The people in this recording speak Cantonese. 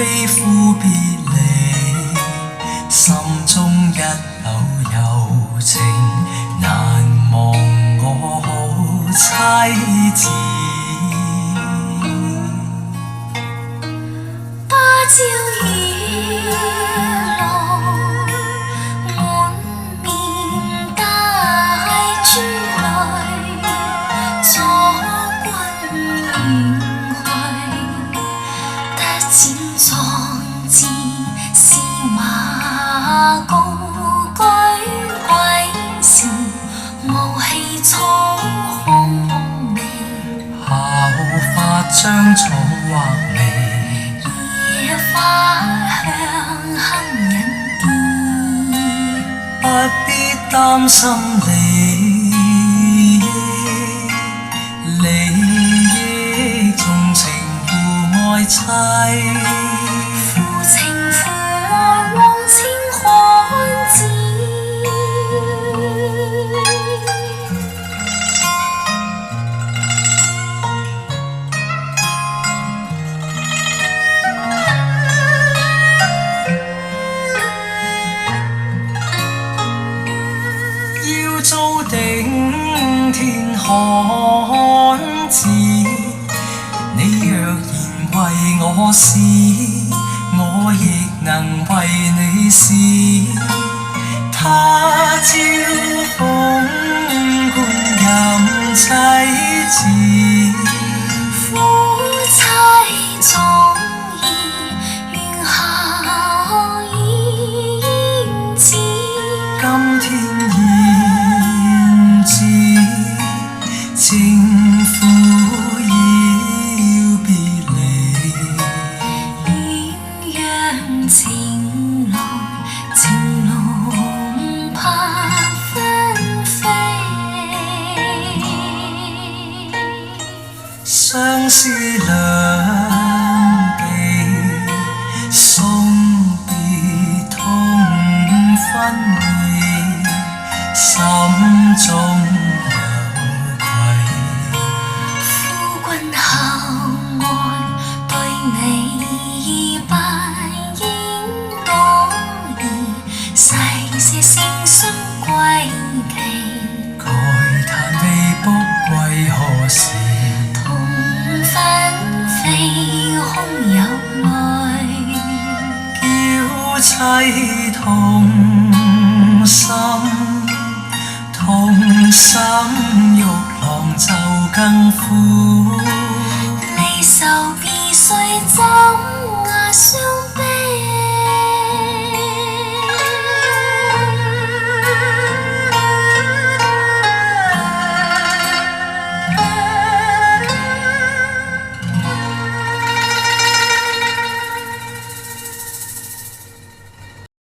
悲歡別離，心中一縷柔情，難忘我好妻子。芭蕉雨露，滿面帶珠淚，阻君遠去，得展壯志，司馬高居貴時，無氣草空微，效法將草畫眉。野花香杏仁甜，不必擔心利益，重情父愛妻。父情父愛往清看字，要做頂天漢子，你若然為我使，我亦能為你使。他朝風冠任妻子，夫妻總義，願效燕子。今天現至，情婦要別離。鴛鴦情濃，情濃怕分飛。相思兩地，送別痛分離，心中有愧。夫君後愛對你不應多疑，逝些聲霜歸期，慨嘆未卜歸何時，同分飛空有愛，嬌妻同心，同心玉郎就更苦。離愁別緒怎壓傷